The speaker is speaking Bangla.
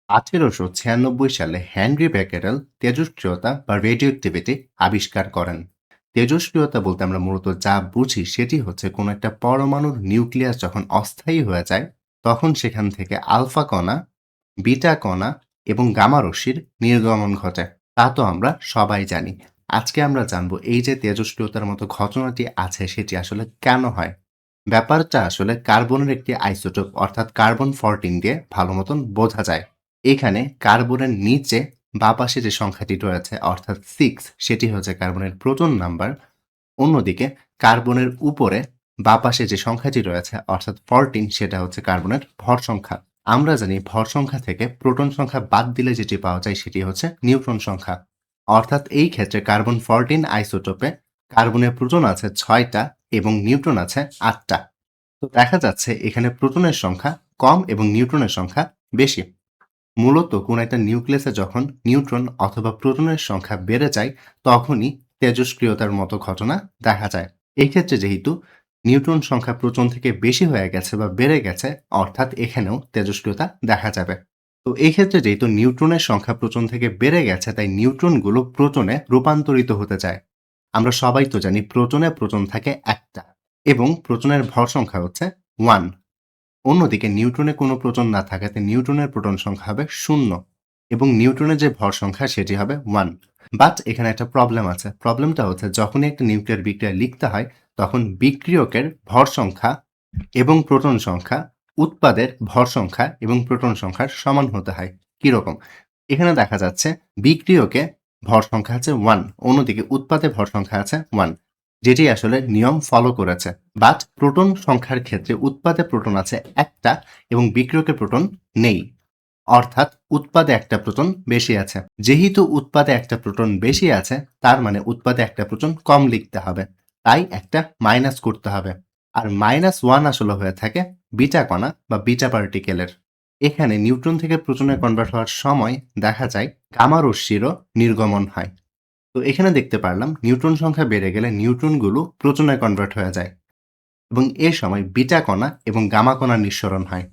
1896 সালে হেনরি বেকেরেল তেজস্ক্রিয়তা বা রেডিওঅ্যাক্টিভিটি আবিষ্কার করেন। তেজস্ক্রিয়তা বলতে আমরা মূলত যা বুঝি সেটি হচ্ছে কোনো একটা পরমাণুর নিউক্লিয়াস যখন অস্থায়ী হয়ে যায় তখন সেখান থেকে আলফা কণা, বিটা কণা এবং গামা রশ্মির নির্গমন ঘটে। তা তো আমরা সবাই জানি। আজকে আমরা জানবো এই যে তেজস্ক্রিয়তার মতো ঘটনাটি আছে সেটি আসলে কেন হয়। ব্যাপারটা আসলে কার্বনের একটি আইসোটোপ অর্থাৎ কার্বন 14 দিয়ে ভালো মতন বোঝা যায়। এখানে কার্বনের নিচে বাঁ পাশে যে সংখ্যাটি রয়েছে অর্থাৎ 6 সেটি হচ্ছে কার্বনের প্রোটন নাম্বার। অন্যদিকে কার্বনের উপরে বাঁ পাশে যে সংখ্যাটি রয়েছে অর্থাৎ 14 সেটা হচ্ছে কার্বনের ভর সংখ্যা। আমরা জানি ভর সংখ্যা থেকে প্রোটন সংখ্যা বাদ দিলে যেটি পাওয়া যায় সেটি হচ্ছে নিউট্রন সংখ্যা। অর্থাৎ এই ক্ষেত্রে কার্বন 14 আইসোটোপে কার্বনের প্রোটন আছে 6টা এবং নিউট্রন আছে 8টা। তো দেখা যাচ্ছে এখানে প্রোটনের সংখ্যা কম এবং নিউট্রনের সংখ্যা বেশি। মূলত কোনো একটা নিউক্লিয়াসে যখন নিউট্রন অথবা প্রোটনের সংখ্যা বেড়ে যায় তখনই তেজস্ক্রিয়তার মতো ঘটনা দেখা যায়। এক্ষেত্রে যেহেতু নিউট্রন সংখ্যা প্রোটন থেকে বেশি হয়ে গেছে বা বেড়ে গেছে অর্থাৎ এখানেও তেজস্ক্রিয়তা দেখা যাবে। তো এই ক্ষেত্রে যেহেতু নিউট্রনের সংখ্যা প্রোটন থেকে বেড়ে গেছে তাই নিউট্রনগুলো প্রোটনে রূপান্তরিত হতে চায়। আমরা সবাই তো জানি প্রোটনে প্রোটন থাকে একটা এবং প্রোটনের ভর সংখ্যা হচ্ছে 1। অন্যদিকে নিউট্রনে কোনো প্রোটন না থাকাতে নিউট্রনের প্রোটন সংখ্যা হবে 0 এবং নিউট্রনের যে ভর সংখ্যা সেটি হবে 1। বাট এখানে একটা প্রবলেম আছে। প্রবলেমটা হচ্ছে যখনই একটা নিউক্লিয়ার বিক্রিয়া লিখতে হয় তখন বিক্রিয়কের ভর সংখ্যা এবং প্রোটন সংখ্যা উৎপাদের ভর সংখ্যা এবং প্রোটন সংখ্যার সমান হতে হয়। কিরকম? এখানে দেখা যাচ্ছে বিক্রিয়কে ভর সংখ্যা আছে 1, অন্যদিকে উৎপাদে ভর সংখ্যা আছে 1, যেটি আসলে নিয়ম ফলো করেছে। বাট প্রোটন সংখ্যার ক্ষেত্রে উৎপাদে প্রোটন আছে একটা এবং বিক্রিয়কে প্রোটন নেই। অর্থাৎ উৎপাদে একটা প্রোটন বেশি আছে। যেহেতু উৎপাদে একটা প্রোটন বেশি আছে তার মানে উৎপাদে একটা প্রোটন কম লিখতে হবে। তাই একটা মাইনাস করতে হবে। আর -1 আসলে হয়ে থাকে বিটা কণা বা বিটা পার্টিকেলের। এখানে নিউট্রন থেকে প্রোটনে কনভার্ট হওয়ার সময় দেখা যায় গামা রশ্মিরও নির্গমন হয়। তো এখানে দেখতে পারলাম নিউট্রন সংখ্যা বেড়ে গেলে নিউট্রনগুলো প্রোটনে কনভার্ট হয়ে যায় এবং এ সময় বিটা কণা এবং গামা কণার নিঃসরণ হয়।